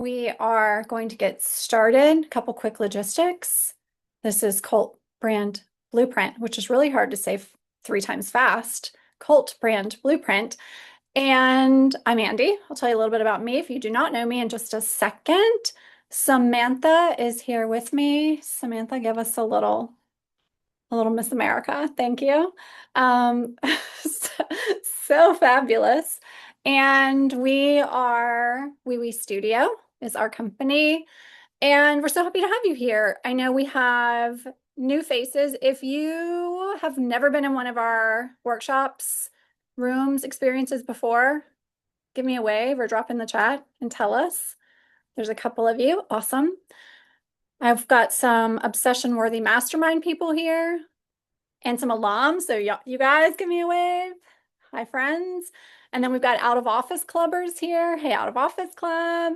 We are going to get started. A couple quick logistics. This is Cult Brand Blueprint, which is really hard to say three times fast. Cult Brand Blueprint. And I'm Andy. I'll tell you a little bit about me if you do not know me in just a second. Samantha is here with me. Samantha, give us a little Miss America. Thank you. So, so fabulous. And we are Wee Studio is our company. And we're so happy to have you here. I know we have new faces. If you have never been in one of our workshops, rooms, experiences before, give me a wave or drop in the chat and tell us. There's a couple of you. Awesome. I've got some obsession-worthy mastermind people here and some alums. So you guys give me a wave. Hi, friends. And then we've got out of office clubbers here. Hey, out of office club.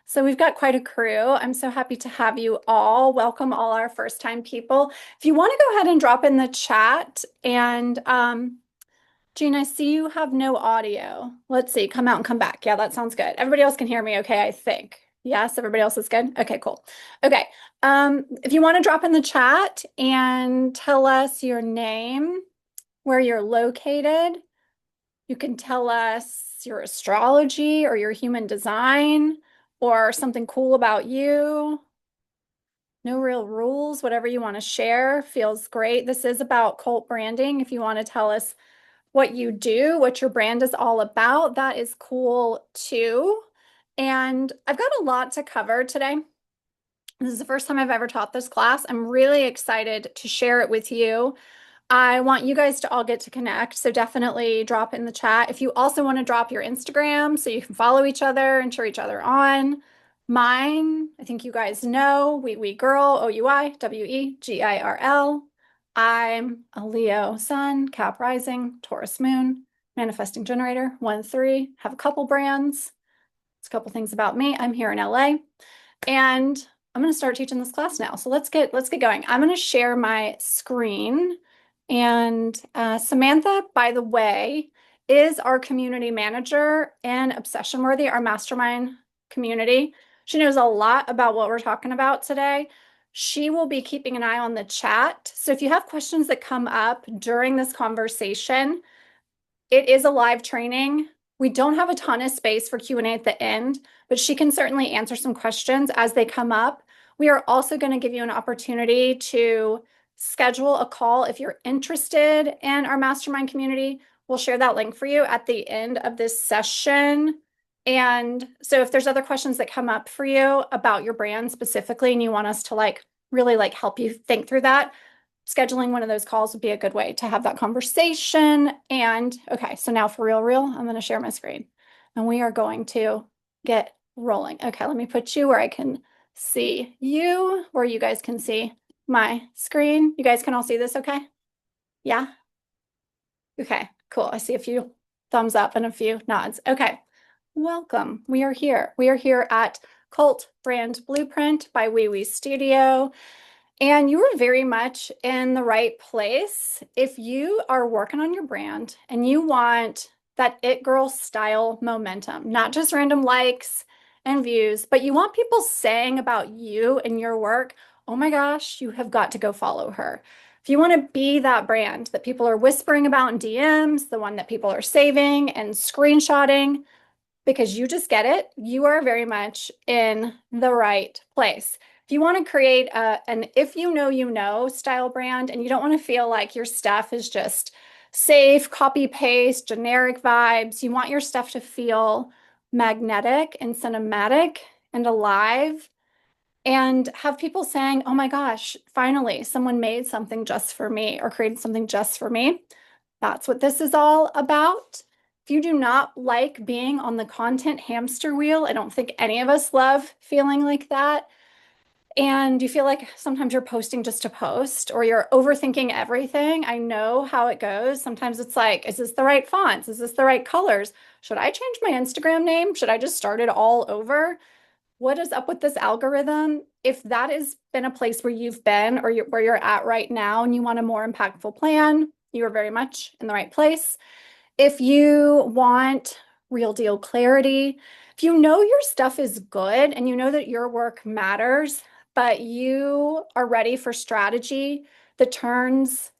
So we've got quite a crew. I'm so happy to have you all. Welcome all our first time people. If you want to go ahead and drop in the chat and Jean, I see you have no audio. Let's see, come out and come back. Yeah, that sounds good. Everybody else can hear me okay, I think. Yes, everybody else is good? Okay, cool. Okay, if you want to drop in the chat and tell us your name, where you're located, you can tell us your astrology or your human design or something cool about you. No real rules, whatever you want to share feels great. This is about cult branding. If you want to tell us what you do, what your brand is all about, that is cool too. And I've got a lot to cover today. This is the first time I've ever taught this class. I'm really excited to share it with you. I want you guys to all get to connect, so definitely drop in the chat. If you also want to drop your Instagram so you can follow each other and cheer each other on. Mine, I think you guys know, Wee Girl, OUIWEGIRL. I'm a Leo Sun, Cap Rising, Taurus Moon, Manifesting Generator, 1-3. Have a couple brands. It's a couple things about me. I'm here in LA, and I'm going to start teaching this class now. So let's get going. I'm going to share my screen. And Samantha, by the way, is our community manager in Obsession Worthy, our mastermind community. She knows a lot about what we're talking about today. She will be keeping an eye on the chat. So if you have questions that come up during this conversation, it is a live training. We don't have a ton of space for Q&A at the end, but she can certainly answer some questions as they come up. We are also going to give you an opportunity to schedule a call if you're interested in our mastermind community. We'll share that link for you at the end of this session. And so if there's other questions that come up for you about your brand specifically, and you want us to really help you think through that, scheduling one of those calls would be a good way to have that conversation. And okay, so now for real, I'm going to share my screen and we are going to get rolling. Okay, let me put you where I can see you, where you guys can see my screen. You guys can all see this, okay? Yeah? Okay, cool. I see a few thumbs up and a few nods. Okay, welcome. We are here. We are here at Cult Brand Blueprint by Wee Studio. And you are very much in the right place. If you are working on your brand and you want that it girl style momentum, not just random likes and views, but you want people saying about you and your work, oh my gosh, you have got to go follow her. If you want to be that brand that people are whispering about in DMs, the one that people are saving and screenshotting, because you just get it, you are very much in the right place. If you want to create an if you know style brand and you don't want to feel like your stuff is just safe, copy paste, generic vibes, you want your stuff to feel magnetic and cinematic and alive and have people saying, oh my gosh, finally someone made something just for me or created something just for me. That's what this is all about. If you do not like being on the content hamster wheel, I don't think any of us love feeling like that. And you feel like sometimes you're posting just to post or you're overthinking everything. I know how it goes. Sometimes it's like, is this the right fonts? Is this the right colors? Should I change my Instagram name? Should I just start it all over? What is up with this algorithm? If that has been a place where you've been or where you're at right now and you want a more impactful plan, you are very much in the right place. If you want real deal clarity. If you know your stuff is good and you know that your work matters, but you are ready for strategy that turns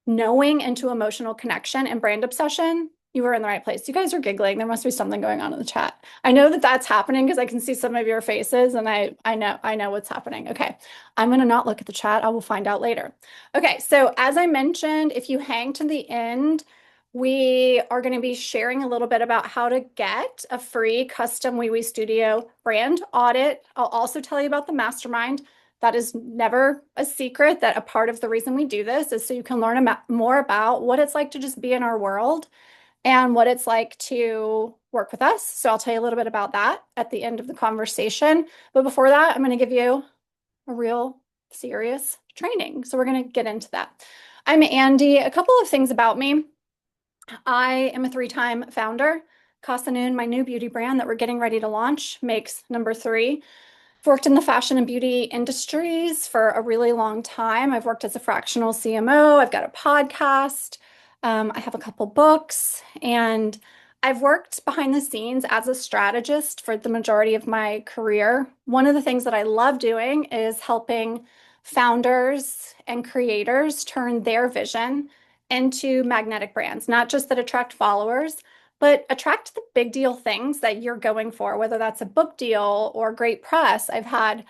knowing into emotional connection and brand obsession, you were in the right place. You guys are giggling. There must be something going on in the chat. I know that that's happening because I can see some of your faces and I know what's happening. Okay. I'm going to not look at the chat. I will find out later. Okay. So as I mentioned, if you hang to the end, we are going to be sharing a little bit about how to get a free custom WeWe Studio brand audit. I'll also tell you about the mastermind. That is never a secret, that a part of the reason we do this is so you can learn more about what it's like to just be in our world and what it's like to work with us. So I'll tell you a little bit about that at the end of the conversation. But before that, I'm going to give you a real serious training. So we're going to get into that. I'm Andy. A couple of things about me. I am a 3-time founder. Casa Noon, my new beauty brand that we're getting ready to launch, makes number 3. I've worked in the fashion and beauty industries for a really long time. I've worked as a fractional CMO. I've got a podcast. I have a couple books, and I've worked behind the scenes as a strategist for the majority of my career. One of the things that I love doing is helping founders and creators turn their vision into magnetic brands, not just that attract followers, but attract the big deal things that you're going for, whether that's a book deal or great press. I've had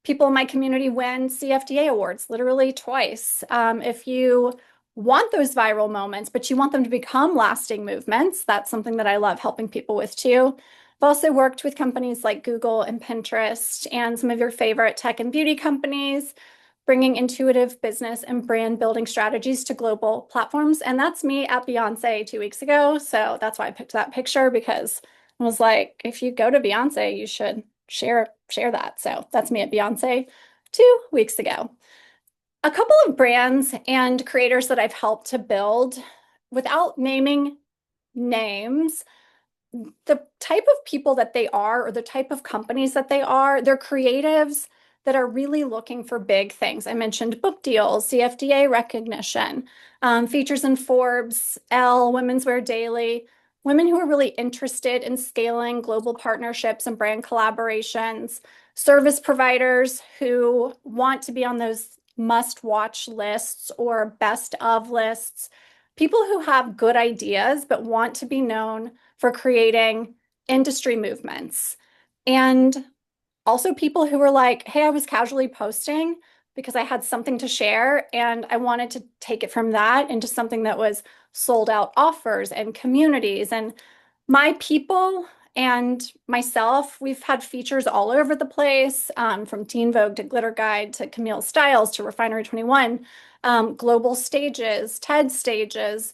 people in my community win CFDA awards literally twice. If you want those viral moments, but you want them to become lasting movements, that's something that I love helping people with too. I've also worked with companies like Google and Pinterest and some of your favorite tech and beauty companies, bringing intuitive business and brand building strategies to global platforms. And that's me at Beyonce 2 weeks ago. So that's why I picked that picture, because I was like, if you go to Beyonce, you should share that. So that's me at Beyonce 2 weeks ago. A couple of brands and creators that I've helped to build, without naming names, the type of people that they are, or the type of companies that they are, they're creatives that are really looking for big things. I mentioned book deals, CFDA recognition, features in Forbes, Elle, Women's Wear Daily, women who are really interested in scaling global partnerships and brand collaborations, service providers who want to be on those must-watch lists or best of lists, people who have good ideas but want to be known for creating industry movements. And also people who were like, hey, I was casually posting because I had something to share and I wanted to take it from that into something that was sold out offers and communities. And my people and myself, we've had features all over the place, from Teen Vogue to Glitter Guide to Camille Styles to Refinery 21, global stages, TED stages.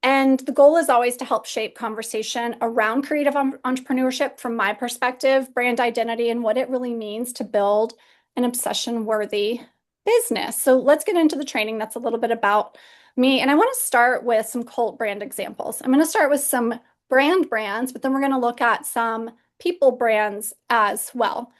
And the goal is always to help shape conversation around creative entrepreneurship from my perspective, brand identity, and what it really means to build an obsession-worthy business. So let's get into the training. That's a little bit about me. And I want to start with some cult brand examples. I'm going to start with some brands, but then we're going to look at some people brands as well.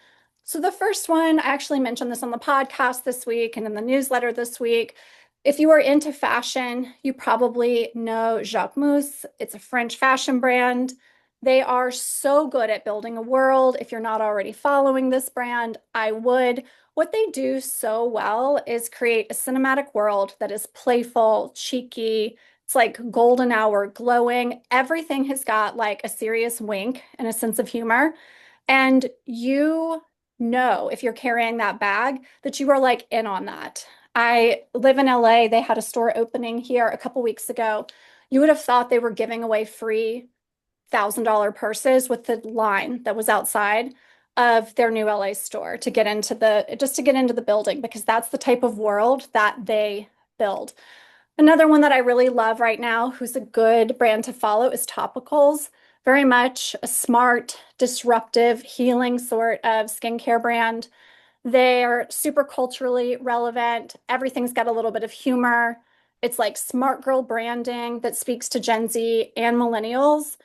So the first one, I actually mentioned this on the podcast this week and in the newsletter this week. If you are into fashion, you probably know Jacquemus. It's a French fashion brand. They are so good at building a world. If you're not already following this brand, I would. What they do so well is create a cinematic world that is playful, cheeky. It's like golden hour, glowing. Everything has got like a serious wink and a sense of humor. And you know, if you're carrying that bag, that you are like in on that. I live in LA. They had a store opening here a couple weeks ago. You would have thought they were giving away free $1,000 purses with the line that was outside of their new LA store to get into the building, because that's the type of world that they build. Another one that I really love right now, who's a good brand to follow, is Topicals. Very much a smart, disruptive, healing sort of skincare brand. They're super culturally relevant. Everything's got a little bit of humor. It's like smart girl branding that speaks to Gen Z and millennials.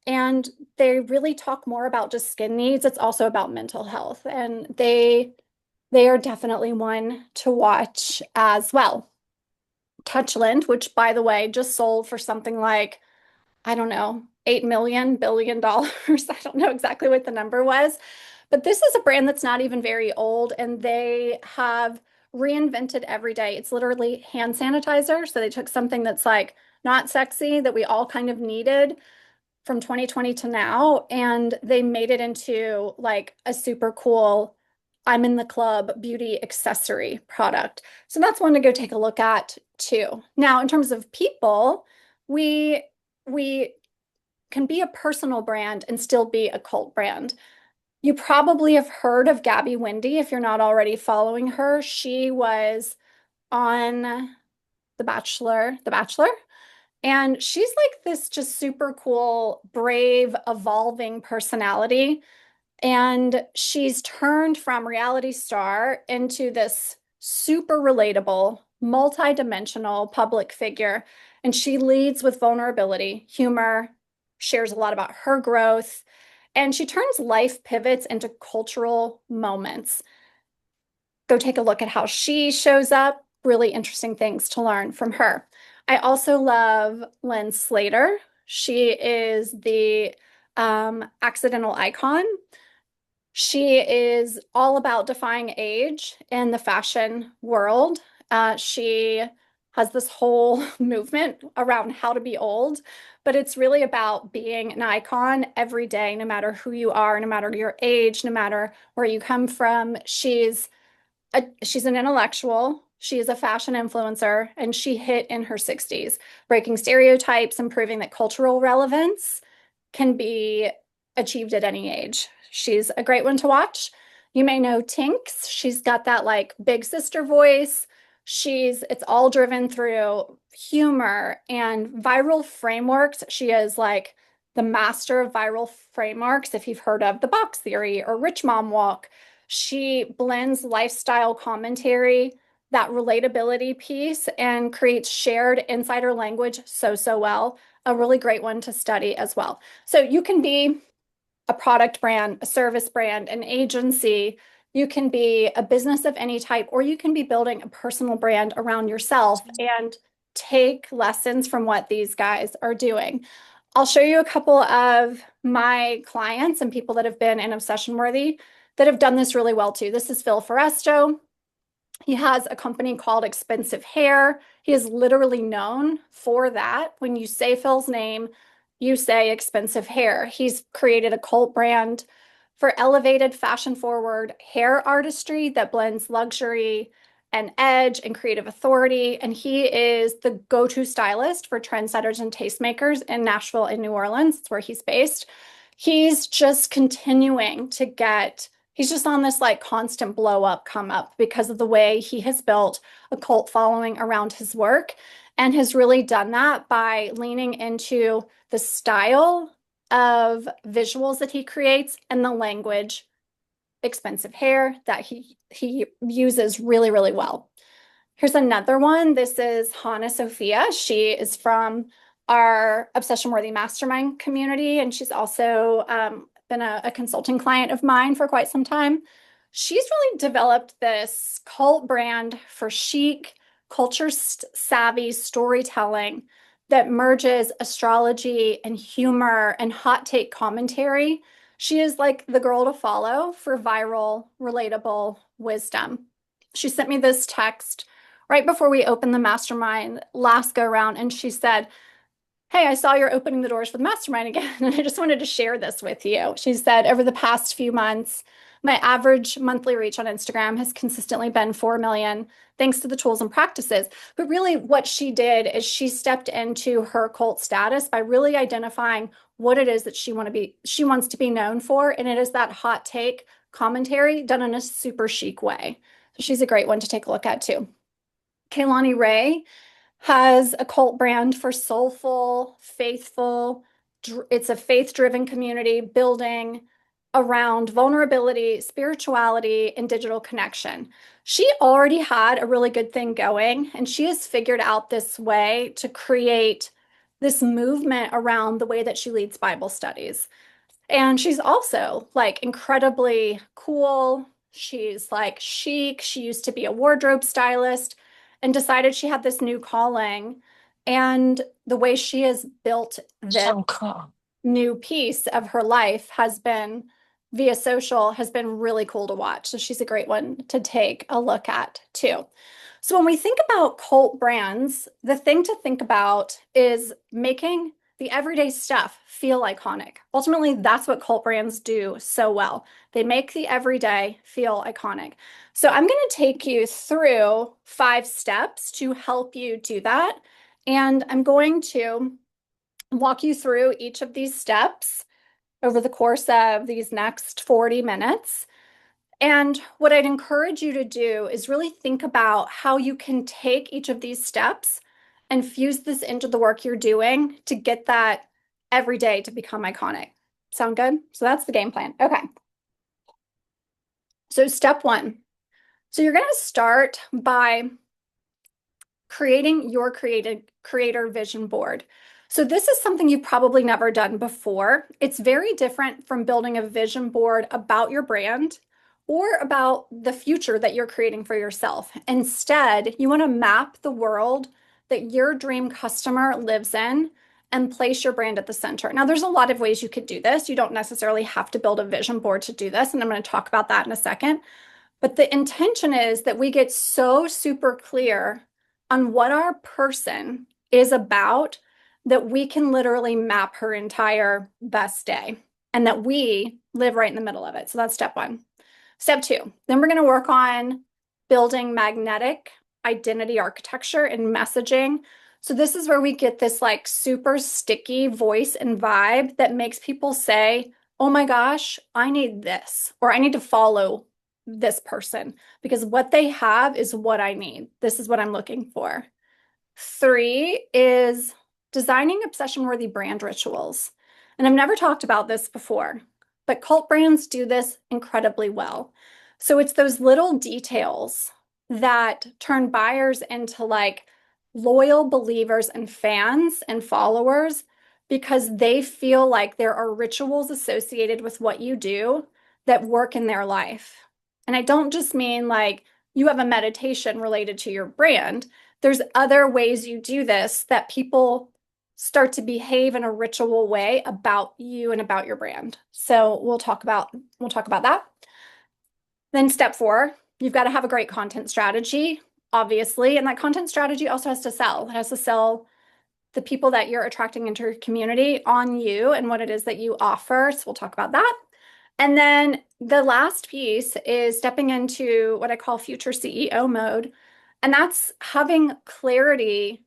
And they really talk more about just skin needs. It's also about mental health. And they are definitely one to watch as well. Touchland, which by the way, just sold for something like, I don't know, $8 million billion. I don't know exactly what the number was, but this is a brand that's not even very old, and they have reinvented every day. It's literally hand sanitizer. So they took something that's like not sexy that we all kind of needed from 2020 to now, and they made it into like a super cool, I'm in the club beauty accessory product. So that's one to go take a look at too. Now, in terms of people, we we can be a personal brand and still be a cult brand. You probably have heard of Gabby Wendy if you're not already following her. She was on The Bachelor, and she's like this just super cool, brave, evolving personality. And she's turned from reality star into this super relatable, multi-dimensional public figure. And she leads with vulnerability, humor, shares a lot about her growth, and she turns life pivots into cultural moments. Go take a look at how she shows up. Really interesting things to learn from her. I also love Lynn Slater. She is the accidental icon. She is all about defying age in the fashion world. She has this whole movement around how to be old, but it's really about being an icon every day, no matter who you are, no matter your age, no matter where you come from. She's an intellectual. She is a fashion influencer, and she hit in her 60s, breaking stereotypes and proving that cultural relevance can be achieved at any age. She's a great one to watch. You may know Tinks. She's got that like big sister voice. It's all driven through humor and viral frameworks. She is like the master of viral frameworks. If you've heard of the box theory or rich mom walk, she blends lifestyle commentary, that relatability piece, and creates shared insider language so well. A really great one to study as well. So you can be a product brand, a service brand, an agency. You can be a business of any type, or you can be building a personal brand around yourself and take lessons from what these guys are doing. I'll show you a couple of my clients and people that have been in Obsession Worthy that have done this really well too. This is Phil Foresto. He has a company called Expensive Hair. He is literally known for that. When you say Phil's name, you say Expensive Hair. He's created a cult brand for elevated, fashion forward hair artistry that blends luxury and edge and creative authority. And he is the go-to stylist for trendsetters and tastemakers in Nashville and New Orleans. It's where he's based. He's just continuing to get He's just on this like constant blow up, come up because of the way he has built a cult following around his work, and has really done that by leaning into the style of visuals that he creates and the language, expensive hair, that he uses really well. Here's another one. This is Hannah Sophia. She is from our Obsession Worthy Mastermind community, and she's also been a consulting client of mine for quite some time. She's really developed this cult brand for chic, culture savvy storytelling that merges astrology and humor and hot take commentary. She is like the girl to follow for viral, relatable wisdom. She sent me this text right before we opened the mastermind last go around, and she said, "Hey, I saw you're opening the doors for the mastermind again, and I just wanted to share this with you." She said, "Over the past few months, my average monthly reach on Instagram has consistently been 4 million, thanks to the tools and practices." But really, what she did is she stepped into her cult status by really identifying what it is that she wants to be known for, and it is that hot take commentary done in a super chic way. So she's a great one to take a look at too. Kaylani Ray has a cult brand for soulful, faithful. It's a faith-driven community building around vulnerability, spirituality, and digital connection. She already had a really good thing going, and she has figured out this way to create this movement around the way that she leads Bible studies. And she's also like incredibly cool. She's like chic. She used to be a wardrobe stylist and decided she had this new calling. And the way she has built this, So cool. new piece of her life has been via social, has been really cool to watch. So she's a great one to take a look at too. So when we think about cult brands, the thing to think about is making the everyday stuff feel iconic. Ultimately, that's what cult brands do so well. They make the everyday feel iconic. So I'm going to take you through 5 steps to help you do that. And I'm going to walk you through each of these steps over the course of these next 40 minutes. And what I'd encourage you to do is really think about how you can take each of these steps and fuse this into the work you're doing to get that every day to become iconic. Sound good? So that's the game plan. Okay. So step 1. So you're going to start by creating your creator vision board. So this is something you've probably never done before. It's very different from building a vision board about your brand or about the future that you're creating for yourself. Instead, you want to map the world that your dream customer lives in and place your brand at the center. Now, there's a lot of ways you could do this. You don't necessarily have to build a vision board to do this, and I'm going to talk about that in a second. But the intention is that we get so super clear on what our person is about that we can literally map her entire best day and that we live right in the middle of it. So that's step 1. Step 2, then we're going to work on building magnetic identity architecture and messaging. So this is where we get this like super sticky voice and vibe that makes people say, oh my gosh, I need this, or I need to follow this person because what they have is what I need. This is what I'm looking for. 3 is designing obsession-worthy brand rituals. And I've never talked about this before, but cult brands do this incredibly well. So it's those little details that turn buyers into like loyal believers and fans and followers because they feel like there are rituals associated with what you do that work in their life. And I don't just mean like you have a meditation related to your brand. There's other ways you do this that people start to behave in a ritual way about you and about your brand. So we'll talk about that. Then step 4, you've got to have a great content strategy, obviously, and that content strategy also has to sell. It has to sell the people that you're attracting into your community on you and what it is that you offer. So we'll talk about that. And then the last piece is stepping into what I call future CEO mode. And that's having clarity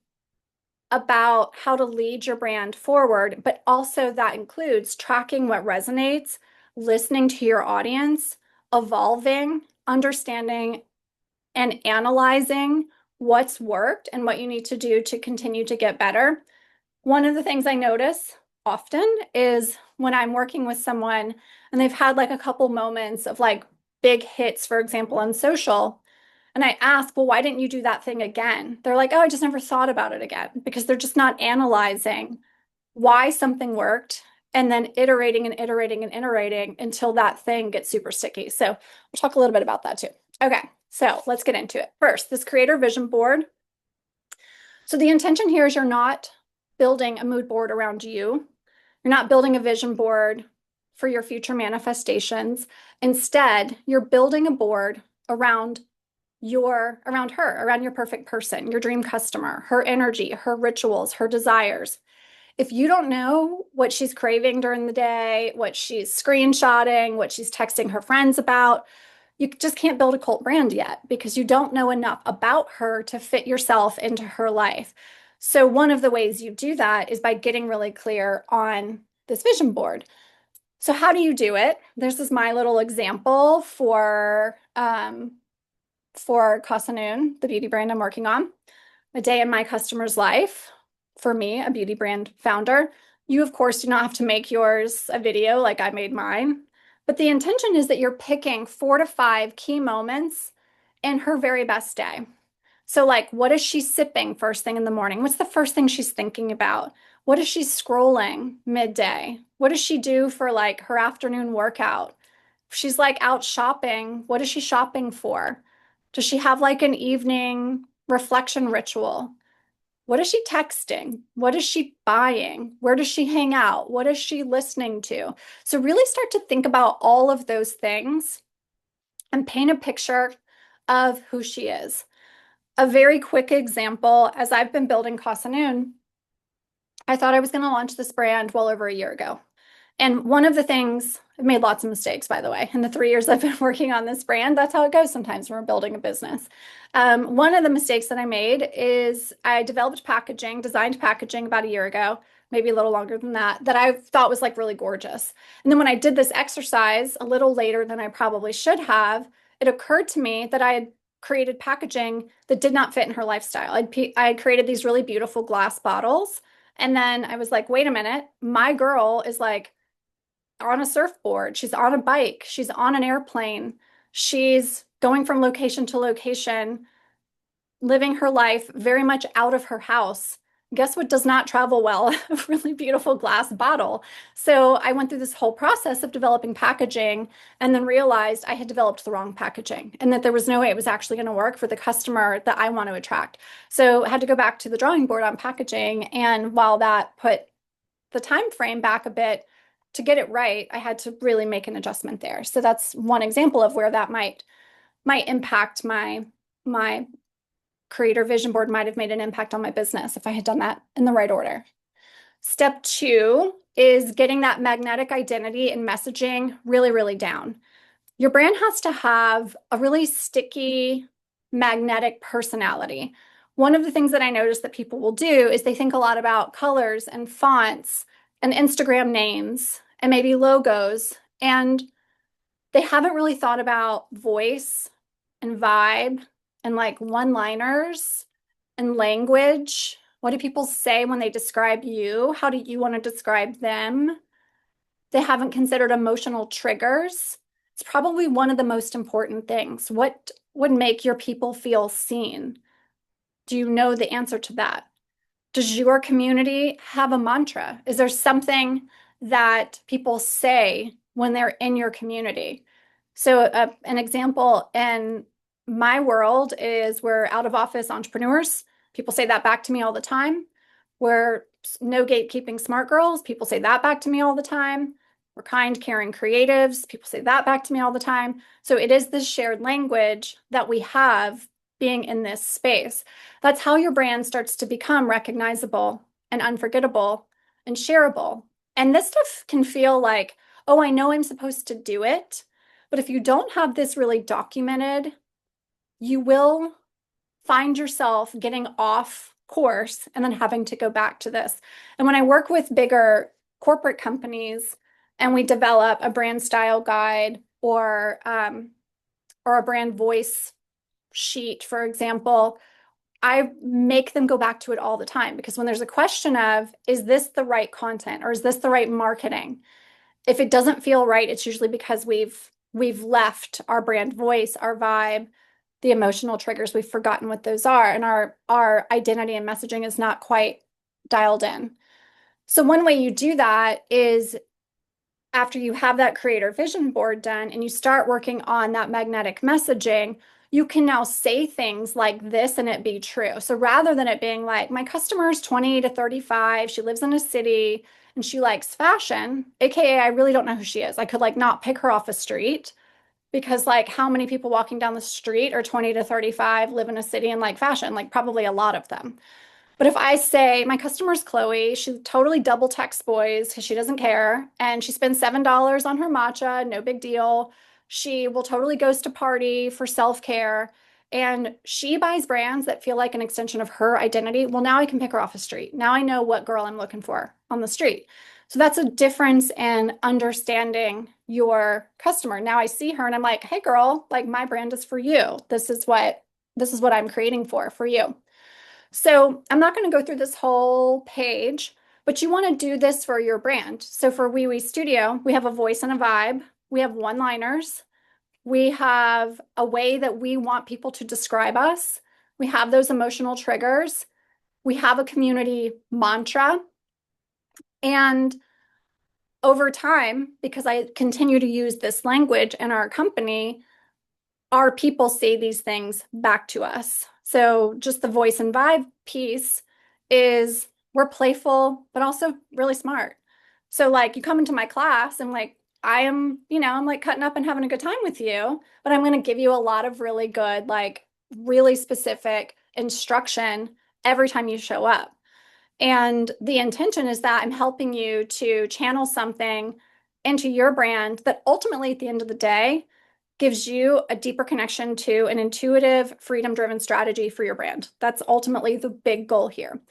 about how to lead your brand forward, but also that includes tracking what resonates, listening to your audience, evolving, understanding, and analyzing what's worked and what you need to do to continue to get better. One of the things I notice often is when I'm working with someone and they've had like a couple moments of like big hits, for example, on social, and I ask, well, why didn't you do that thing again? They're like, oh, I just never thought about it again because they're just not analyzing why something worked and then iterating and iterating and iterating until that thing gets super sticky. So we'll talk a little bit about that too. Okay, so let's get into it. First, this creator vision board. So the intention here is you're not building a mood board around you. You're not building a vision board for your future manifestations. Instead, you're building a board around around your perfect person, your dream customer, her energy, her rituals, her desires. If you don't know what she's craving during the day, what she's screenshotting, what she's texting her friends about, you just can't build a cult brand yet because you don't know enough about her to fit yourself into her life. So one of the ways you do that is by getting really clear on this vision board. So how do you do it? This is my little example for Kasanoon, the beauty brand I'm working on. A day in my customer's life. For me, a beauty brand founder. You, of course, do not have to make yours a video like I made mine. But the intention is that you're picking 4 to 5 key moments in her very best day. So, like, what is she sipping first thing in the morning? What's the first thing she's thinking about? What is she scrolling midday? What does she do for like her afternoon workout? If she's like out shopping, what is she shopping for? Does she have like an evening reflection ritual? What is she texting? What is she buying? Where does she hang out? What is she listening to? So really start to think about all of those things and paint a picture of who she is. A very quick example, as I've been building Casa Noon, I thought I was going to launch this brand well over a year ago. And one of the things, I've made lots of mistakes, by the way, in the 3 years I've been working on this brand. That's how it goes sometimes when we're building a business. One of the mistakes that I made is I developed packaging, designed packaging about a year ago, maybe a little longer than that I thought was like really gorgeous. And then when I did this exercise a little later than I probably should have, it occurred to me that I had created packaging that did not fit in her lifestyle. I had created these really beautiful glass bottles. And then I was like, wait a minute, my girl is like on a surfboard, she's on a bike, she's on an airplane, she's going from location to location, living her life very much out of her house. Guess what does not travel well? A really beautiful glass bottle. So I went through this whole process of developing packaging and then realized I had developed the wrong packaging and that there was no way it was actually going to work for the customer that I want to attract. So I had to go back to the drawing board on packaging. And while that put the time frame back a bit to get it right, I had to really make an adjustment there. So that's one example of where that might impact my creator vision board, might have made an impact on my business if I had done that in the right order. Step two is getting that magnetic identity and messaging really, really down. Your brand has to have a really sticky, magnetic personality. One of the things that I notice that people will do is they think a lot about colors and fonts and Instagram names and maybe logos, and they haven't really thought about voice and vibe and like one-liners and language. What do people say when they describe you? How do you want to describe them? They haven't considered emotional triggers. It's probably one of the most important things. What would make your people feel seen? Do you know the answer to that? Does your community have a mantra? Is there something that people say when they're in your community? So, an example in my world is we're out of office entrepreneurs. People say that back to me all the time. We're no gatekeeping smart girls. People say that back to me all the time. We're kind, caring creatives. People say that back to me all the time. So, it is this shared language that we have being in this space. That's how your brand starts to become recognizable and unforgettable and shareable. And this stuff can feel like, oh, I know I'm supposed to do it. But if you don't have this really documented, you will find yourself getting off course and then having to go back to this. And when I work with bigger corporate companies and we develop a brand style guide or a brand voice sheet, for example, I make them go back to it all the time because when there's a question of, is this the right content or is this the right marketing? If it doesn't feel right, it's usually because we've left our brand voice, our vibe, the emotional triggers, we've forgotten what those are, and our identity and messaging is not quite dialed in. So one way you do that is after you have that creator vision board done and you start working on that magnetic messaging, you can now say things like this and it be true. So rather than it being like, my customer is 20 to 35, she lives in a city and she likes fashion, AKA, I really don't know who she is. I could like not pick her off a street because like how many people walking down the street are 20 to 35, live in a city and like fashion? Like probably a lot of them. But if I say my customer's Chloe, she totally double texts boys because she doesn't care, and she spends $7 on her matcha, no big deal. She will totally ghost a party for self-care, and she buys brands that feel like an extension of her identity. Well, now I can pick her off the street. Now I know what girl I'm looking for on the street. So that's a difference in understanding your customer. Now I see her and I'm like, hey girl, like my brand is for you. This is what I'm creating for you. So I'm not going to go through this whole page, but you want to do this for your brand. So for Wee Wee Studio, we have a voice and a vibe. We have one-liners. We have a way that we want people to describe us. We have those emotional triggers. We have a community mantra. And over time, because I continue to use this language in our company, our people say these things back to us. So just the voice and vibe piece is we're playful, but also really smart. So like you come into my class and like I am, I'm like cutting up and having a good time with you, but I'm going to give you a lot of really good, like really specific instruction every time you show up. And the intention is that I'm helping you to channel something into your brand that ultimately, at the end of the day, gives you a deeper connection to an intuitive, freedom-driven strategy for your brand. That's ultimately the big goal here.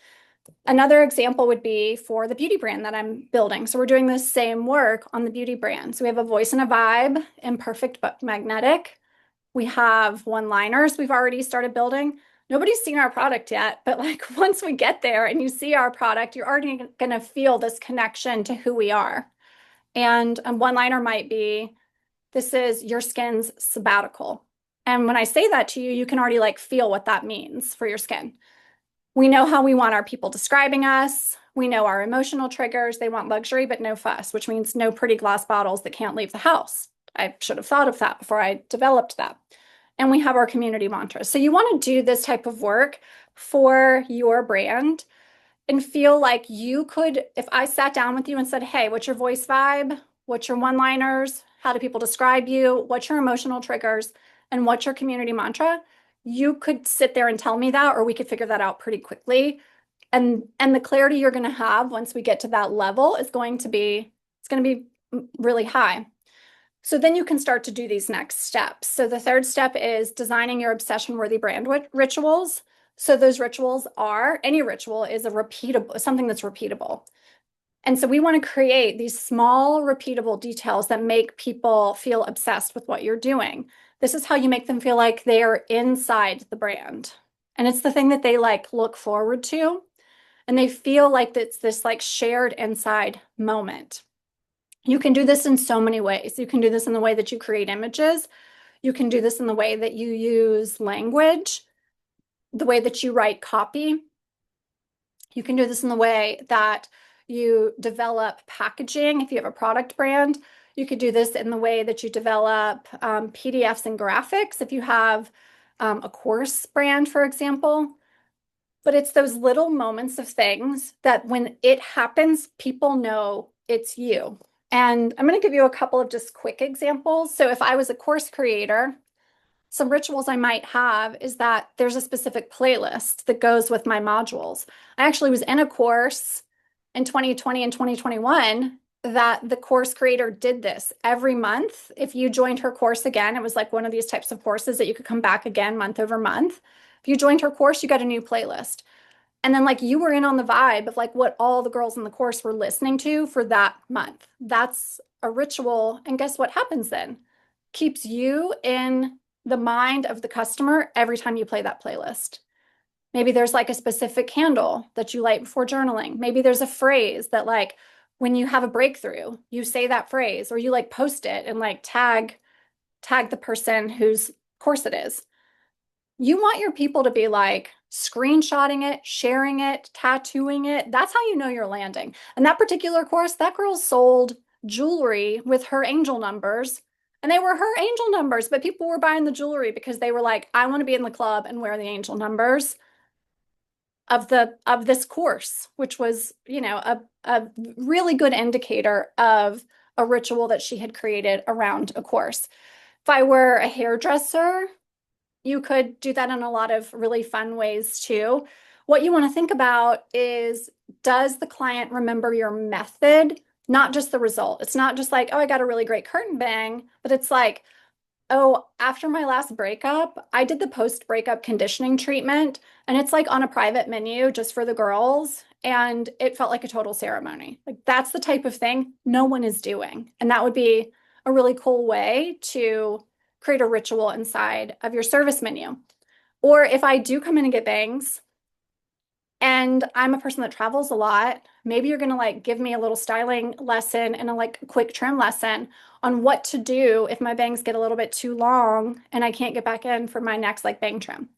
Another example would be for the beauty brand that I'm building. So we're doing the same work on the beauty brand. So we have a voice and a vibe, imperfect but magnetic. We have one-liners we've already started building. Nobody's seen our product yet, but like once we get there and you see our product, you're already going to feel this connection to who we are. And a one-liner might be, this is your skin's sabbatical. And when I say that to you, you can already like feel what that means for your skin. We know how we want our people describing us. We know our emotional triggers. They want luxury, but no fuss, which means no pretty glass bottles that can't leave the house. I should have thought of that before I developed that. And we have our community mantras. So you want to do this type of work for your brand and feel like you could, if I sat down with you and said, hey, what's your voice vibe? What's your one-liners? How do people describe you? What's your emotional triggers? And what's your community mantra? You could sit there and tell me that, or we could figure that out pretty quickly. And the clarity you're going to have once we get to that level is going to be, it's going to be really high. So then you can start to do these next steps. So the third step is designing your obsession-worthy brand rituals. So those rituals are, any ritual is a repeatable, something that's repeatable. And so we want to create these small, repeatable details that make people feel obsessed with what you're doing. This is how you make them feel like they are inside the brand. And it's the thing that they like look forward to. And they feel like it's this like shared inside moment. You can do this in so many ways. You can do this in the way that you create images. You can do this in the way that you use language, the way that you write copy. You can do this in the way that you develop packaging. If you have a product brand, you could do this in the way that you develop PDFs and graphics. If you have a course brand, for example. But it's those little moments of things that when it happens, people know it's you. And I'm going to give you a couple of just quick examples. So if I was a course creator, some rituals I might have is that there's a specific playlist that goes with my modules. I actually was in a course in 2020 and 2021 that the course creator did this every month. If you joined her course again, it was like one of these types of courses that you could come back again month over month. If you joined her course, you got a new playlist. And then like you were in on the vibe of like what all the girls in the course were listening to for that month. That's a ritual. And guess what happens then? Keeps you in the mind of the customer every time you play that playlist. Maybe there's like a specific candle that you light before journaling. Maybe there's a phrase that like when you have a breakthrough, you say that phrase or you like post it and like tag the person whose course it is. You want your people to be like screenshotting it, sharing it, tattooing it. That's how you know you're landing. And that particular course, that girl sold jewelry with her angel numbers. And they were her angel numbers, but people were buying the jewelry because they were like, I want to be in the club and wear the angel numbers of this course, which was, a really good indicator of a ritual that she had created around a course. If I were a hairdresser, you could do that in a lot of really fun ways too. What you want to think about is, does the client remember your method, not just the result? It's not just like, oh, I got a really great curtain bang, but it's like, oh, after my last breakup, I did the post-breakup conditioning treatment, and it's like on a private menu just for the girls, and it felt like a total ceremony. Like that's the type of thing no one is doing. And that would be a really cool way to create a ritual inside of your service menu. Or if I do come in and get bangs and I'm a person that travels a lot, maybe you're going to like give me a little styling lesson and a like quick trim lesson on what to do if my bangs get a little bit too long and I can't get back in for my next like bang trim.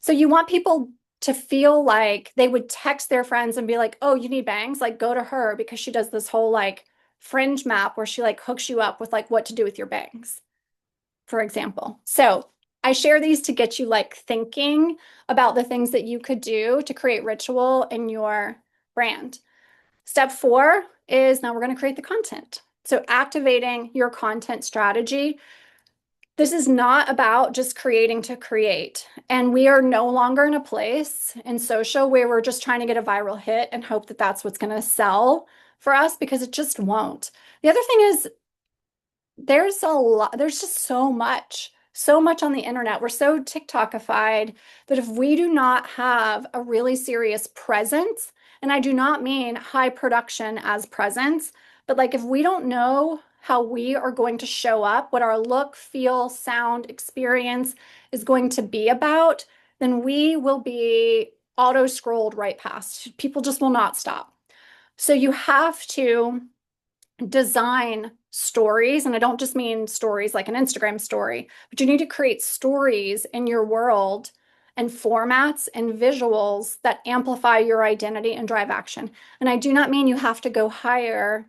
So you want people to feel like they would text their friends and be like, oh, you need bangs? Like go to her because she does this whole like fringe map where she like hooks you up with like what to do with your bangs, for example. So I share these to get you like thinking about the things that you could do to create ritual in your brand. Step 4 is now we're going to create the content. So activating your content strategy. This is not about just creating to create. And we are no longer in a place in social where we're just trying to get a viral hit and hope that that's what's going to sell for us, because it just won't. The other thing is there's just so much on the internet. We're so TikTokified that if we do not have a really serious presence, and I do not mean high production as presence, but like if we don't know how we are going to show up, what our look, feel, sound, experience is going to be about, then we will be auto scrolled right past. People just will not stop. So you have to design stories, and I don't just mean stories like an Instagram story, but you need to create stories in your world and formats and visuals that amplify your identity and drive action. And I do not mean you have to go hire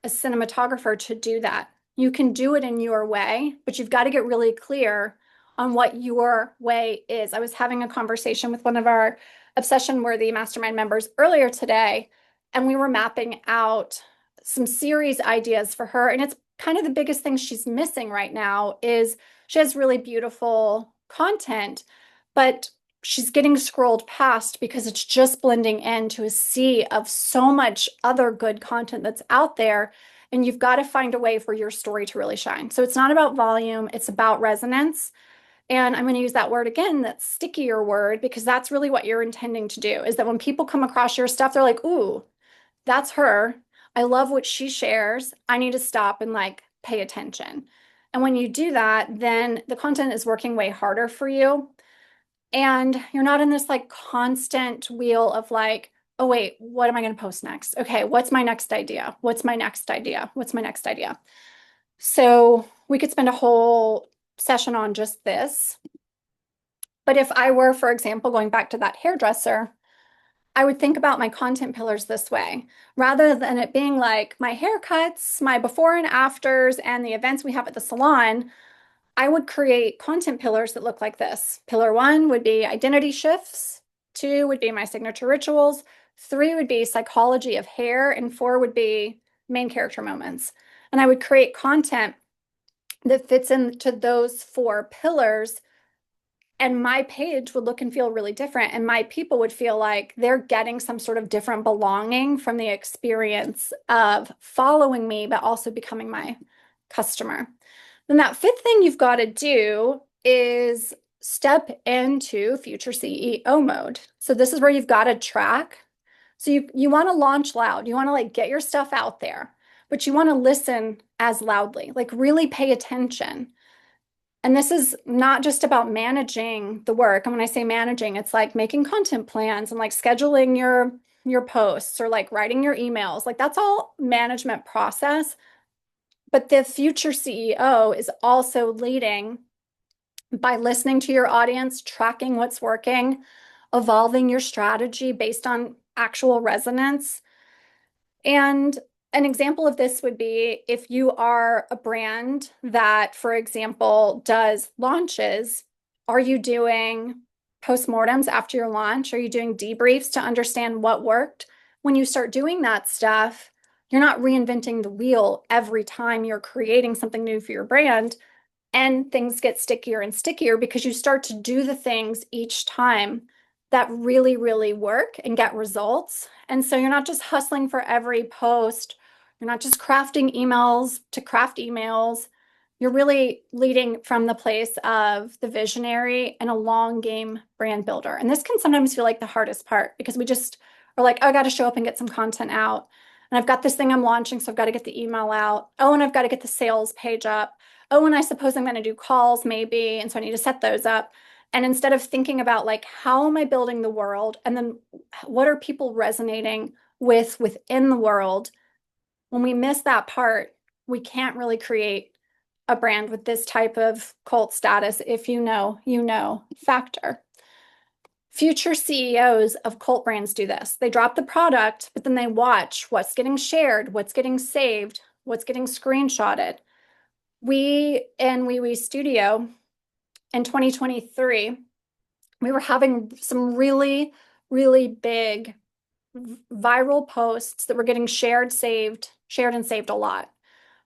a cinematographer to do that. You can do it in your way, but you've got to get really clear on what your way is. I was having a conversation with one of our Obsession Worthy Mastermind members earlier today, and we were mapping out some series ideas for her. And it's kind of the biggest thing she's missing right now is she has really beautiful content, but she's getting scrolled past because it's just blending into a sea of so much other good content that's out there. And you've got to find a way for your story to really shine. So it's not about volume, it's about resonance. And I'm going to use that word again, that stickier word, because that's really what you're intending to do, is that when people come across your stuff, they're like, ooh, that's her. I love what she shares. I need to stop and like pay attention. And when you do that, then the content is working way harder for you. And you're not in this like constant wheel of like, oh, wait, what am I going to post next? Okay, what's my next idea? What's my next idea? What's my next idea? So we could spend a whole session on just this. But if I were, for example, going back to that hairdresser, I would think about my content pillars this way, rather than it being like my haircuts, my before and afters, and the events we have at the salon. I would create content pillars that look like this. Pillar 1 would be identity shifts. 2 would be my signature rituals. 3 would be psychology of hair. And 4 would be main character moments. And I would create content that fits into those 4 pillars, and my page would look and feel really different. And my people would feel like they're getting some sort of different belonging from the experience of following me, but also becoming my customer. Then that 5th thing you've got to do is step into future CEO mode. So this is where you've got to track. So you want to launch loud. You want to like get your stuff out there, but you want to listen as loudly, like really pay attention. And this is not just about managing the work. And when I say managing, it's like making content plans and like scheduling your posts or like writing your emails. Like that's all management process. But the future CEO is also leading by listening to your audience, tracking what's working, evolving your strategy based on actual resonance. And an example of this would be if you are a brand that, for example, does launches, are you doing postmortems after your launch? Are you doing debriefs to understand what worked? When you start doing that stuff, you're not reinventing the wheel every time you're creating something new for your brand. And things get stickier and stickier because you start to do the things each time that really, really work and get results. And so you're not just hustling for every post. You're not just crafting emails to craft emails. You're really leading from the place of the visionary and a long game brand builder. And this can sometimes feel like the hardest part because we just are like, oh, I got to show up and get some content out. And I've got this thing I'm launching, so I've got to get the email out. Oh, and I've got to get the sales page up. Oh, and I suppose I'm going to do calls maybe. And so I need to set those up. And instead of thinking about like, how am I building the world? And then what are people resonating with within the world? When we miss that part, we can't really create a brand with this type of cult status, if you know factor. Future CEOs of cult brands do this. They drop the product, but then they watch what's getting shared, what's getting saved, what's getting screenshotted. We in WeWe Studio in 2023, we were having some really, really big viral posts that were getting shared and saved a lot.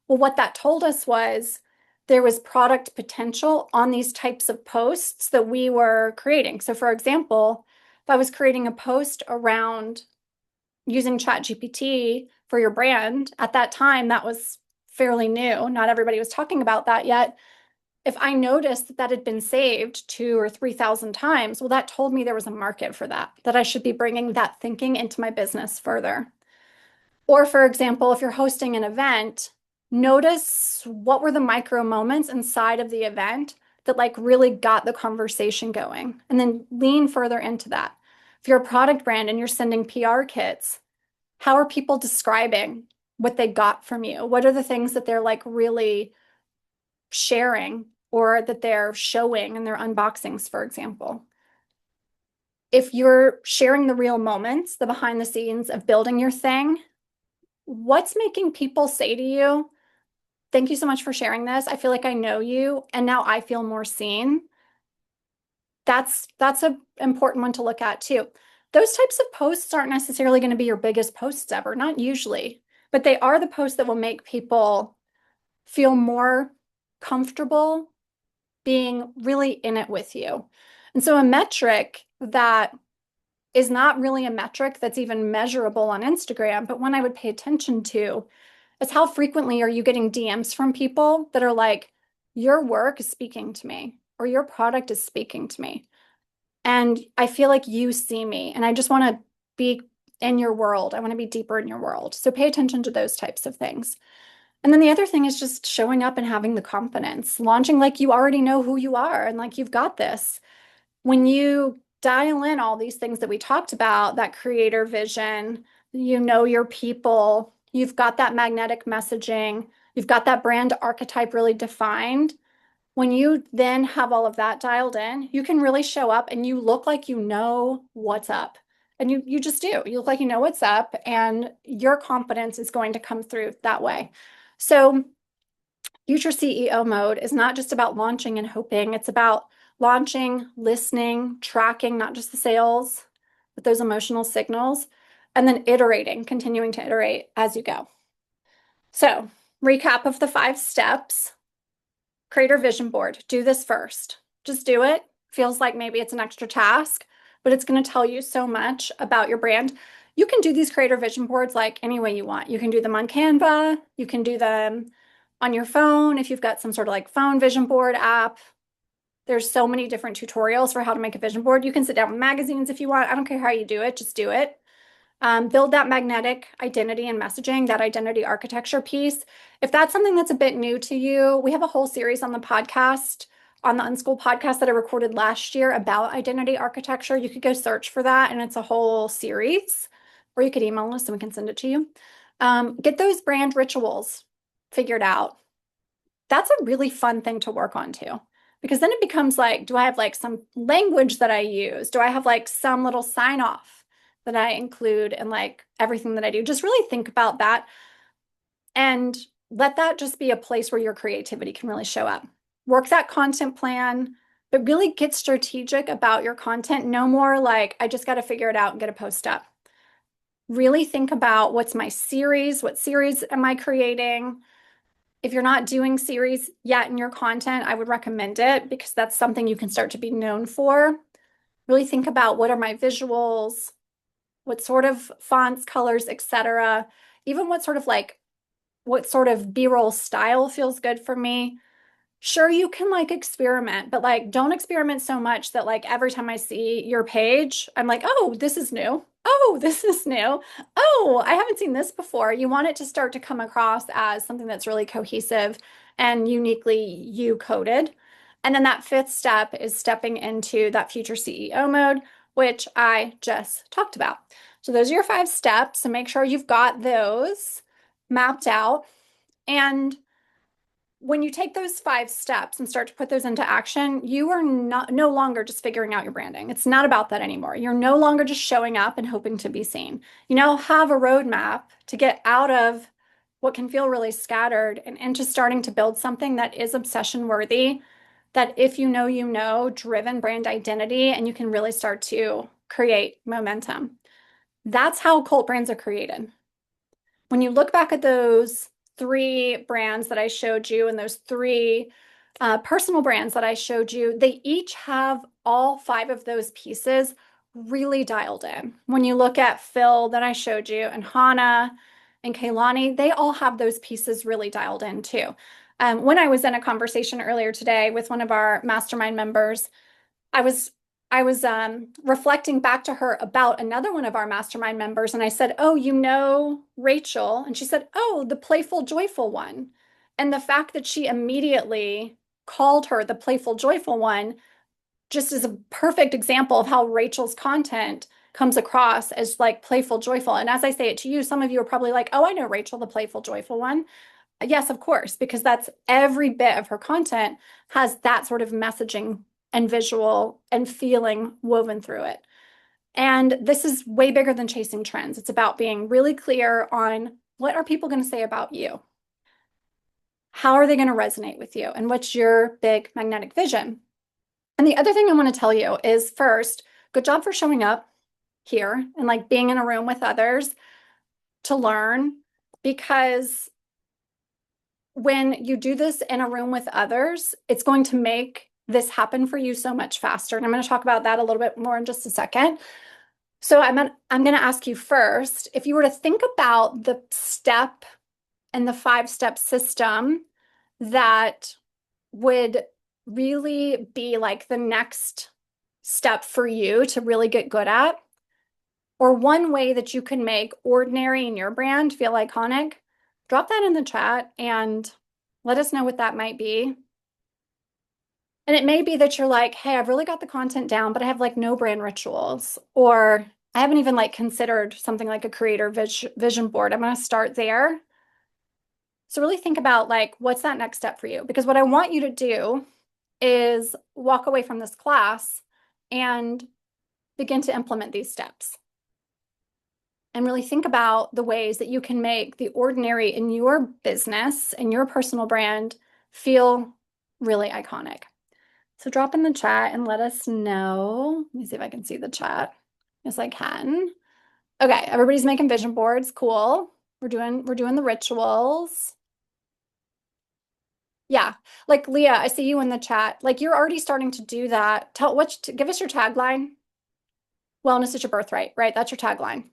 Well, what that told us was there was product potential on these types of posts that we were creating. So, for example, if I was creating a post around using ChatGPT for your brand, at that time, that was fairly new. Not everybody was talking about that yet. If I noticed that that had been saved 2 or 3,000 times, well, that told me there was a market for that, that I should be bringing that thinking into my business further. Or, for example, if you're hosting an event, notice what were the micro moments inside of the event that like really got the conversation going, and then lean further into that. If you're a product brand and you're sending PR kits, how are people describing what they got from you? What are the things that they're like really sharing or that they're showing in their unboxings, for example? If you're sharing the real moments, the behind the scenes of building your thing, what's making people say to you, thank you so much for sharing this. I feel like I know you, and now I feel more seen. That's an important one to look at too. Those types of posts aren't necessarily going to be your biggest posts ever, not usually, but they are the posts that will make people feel more comfortable being really in it with you. And so a metric that is not really a metric that's even measurable on Instagram, but one I would pay attention to is how frequently are you getting DMs from people that are like, your work is speaking to me, or your product is speaking to me. And I feel like you see me, and I just want to be in your world. I want to be deeper in your world. So pay attention to those types of things. And then the other thing is just showing up and having the confidence, launching like you already know who you are and like you've got this. When you dial in all these things that we talked about, that creator vision, you know your people, you've got that magnetic messaging, you've got that brand archetype really defined. When you then have all of that dialed in, you can really show up and you look like you know what's up. And you just do. You look like you know what's up, and your confidence is going to come through that way. So future CEO mode is not just about launching and hoping. It's about launching, listening, tracking, not just the sales, but those emotional signals, and then iterating, continuing to iterate as you go. So, recap of the 5 steps. Creator vision board. Do this first. Just do it. Feels like maybe it's an extra task, but it's going to tell you so much about your brand. You can do these creator vision boards like any way you want. You can do them on Canva. You can do them on your phone if you've got some sort of like phone vision board app. There's so many different tutorials for how to make a vision board. You can sit down with magazines if you want. I don't care how you do it, just do it. Build that magnetic identity and messaging, that identity architecture piece. If that's something that's a bit new to you, we have a whole series on the podcast, on the Unschool podcast that I recorded last year about identity architecture. You could go search for that, and it's a whole series, or you could email us and we can send it to you. Get those brand rituals figured out. That's a really fun thing to work on too, because then it becomes like, do I have like some language that I use? Do I have like some little sign off that I include in like everything that I do? Just really think about that and let that just be a place where your creativity can really show up. Work that content plan, but really get strategic about your content. No more like, I just got to figure it out and get a post up. Really think about, what's my series? What series am I creating? If you're not doing series yet in your content, I would recommend it, because that's something you can start to be known for. Really think about, what are my visuals? What sort of fonts, colors, etc. Even what sort of B-roll style feels good for me. Sure, you can like experiment, but like don't experiment so much that like every time I see your page, I'm like, oh, this is new. Oh, this is new. Oh, I haven't seen this before. You want it to start to come across as something that's really cohesive and uniquely you coded. And then that 5th step is stepping into that future CEO mode, which I just talked about. So those are your 5 steps. So make sure you've got those mapped out. And when you take those 5 steps and start to put those into action, you are no longer just figuring out your branding. It's not about that anymore. You're no longer just showing up and hoping to be seen. You now have a roadmap to get out of what can feel really scattered and into starting to build something that is obsession worthy, that if you know, driven brand identity, and you can really start to create momentum. That's how cult brands are created. When you look back at those three brands that I showed you and those three personal brands that I showed you, they each have all five of those pieces really dialed in. When you look at Phil that I showed you and Hannah and Kaylani, they all have those pieces really dialed in too. When I was in a conversation earlier today with one of our mastermind members, I was I was reflecting back to her about another one of our mastermind members, and I said, "Oh, you know Rachel?" And she said, "Oh, the playful, joyful one." And the fact that she immediately called her the playful, joyful one just is a perfect example of how Rachel's content comes across as like playful, joyful. And as I say it to you, some of you are probably like, "Oh, I know Rachel, the playful, joyful one." Yes, of course, because that's every bit of her content has that sort of messaging and visual and feeling woven through it. And this is way bigger than chasing trends. It's about being really clear on what are people going to say about you? How are they going to resonate with you? And what's your big magnetic vision? And the other thing I want to tell you is first, good job for showing up here and like being in a room with others to learn, because when you do this in a room with others, it's going to make this happen for you so much faster. And I'm going to talk about that a little bit more in just a second. So I'm going to ask you first, if you were to think about the step and the 5-step system that would really be like the next step for you to really get good at, or one way that you can make ordinary in your brand feel iconic, drop that in the chat and let us know what that might be. And it may be that you're like, hey, I've really got the content down, but I have like no brand rituals, or I haven't even like considered something like a creator vision board. I'm going to start there. So really think about like, what's that next step for you? Because what I want you to do is walk away from this class and begin to implement these steps. And really think about the ways that you can make the ordinary in your business and your personal brand feel really iconic. So drop in the chat and let us know. Let me see if I can see the chat. Yes, I can. Okay, everybody's making vision boards. Cool. We're doing the rituals. Yeah, like Leah, I see you in the chat. Like you're already starting to do that. Give us your tagline. Wellness is your birthright, right? That's your tagline.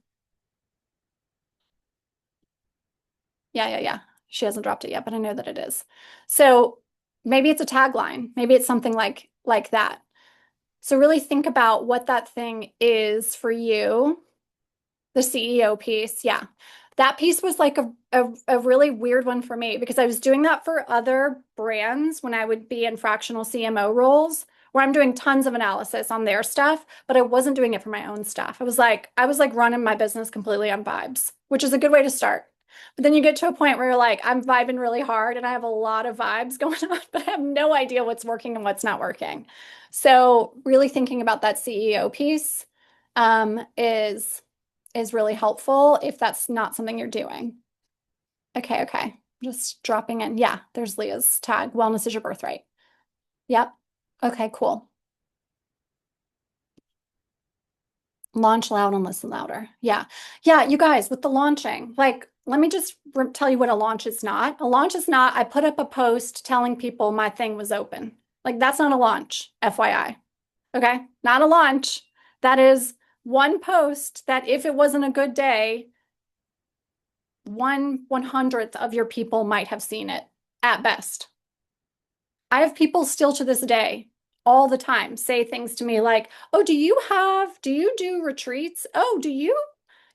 Yeah. She hasn't dropped it yet, but I know that it is. So maybe it's a tagline. Maybe it's something like that. So really think about what that thing is for you. The CEO piece, yeah. That piece was like a really weird one for me, because I was doing that for other brands when I would be in fractional CMO roles where I'm doing tons of analysis on their stuff, but I wasn't doing it for my own stuff. I was like running my business completely on vibes, which is a good way to start. But then you get to a point where you're like, I'm vibing really hard and I have a lot of vibes going on, but I have no idea what's working and what's not working. So really thinking about that CEO piece is really helpful if that's not something you're doing. Okay. Just dropping in. Yeah, there's Leah's tag. Wellness is your birthright. Yep. Okay, cool. Launch loud and listen louder. Yeah. Yeah, you guys, with the launching, like, let me just tell you what a launch is not. A launch is not, I put up a post telling people my thing was open. Like, that's not a launch, FYI. Okay, not a launch. That is one post that if it wasn't a good day, 1/100th of your people might have seen it at best. I have people still to this day, all the time, say things to me like, "Oh, do you do retreats? Oh,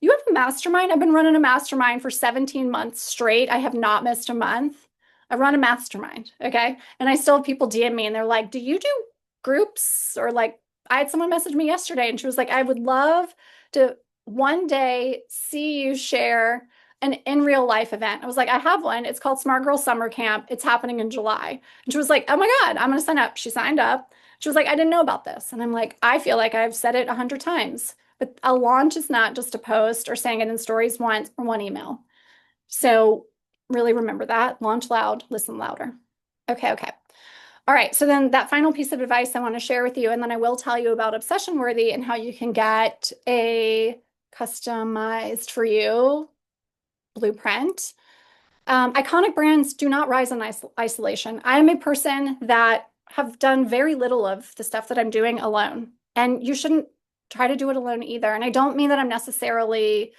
you have a mastermind? I've been running a mastermind for 17 months straight. I have not missed a month. I run a mastermind, okay? And I still have people DM me and they're like, "Do you do groups?" Or like, I had someone message me yesterday and she was like, "I would love to one day see you share an in real life event." I was like, "I have one. It's called Smart Girl Summer Camp. It's happening in July." And she was like, "Oh my God, I'm going to sign up." She signed up. She was like, "I didn't know about this." And I'm like, I feel like I've said it 100 times, but a launch is not just a post or saying it in stories once or one email. So really remember that. Launch loud, listen louder. Okay. All right, so then that final piece of advice I want to share with you, and then I will tell you about Obsession Worthy and how you can get a customized for you blueprint. Iconic brands do not rise in isolation. I am a person that have done very little of the stuff that I'm doing alone, and you shouldn't try to do it alone either. And I don't mean that I'm necessarily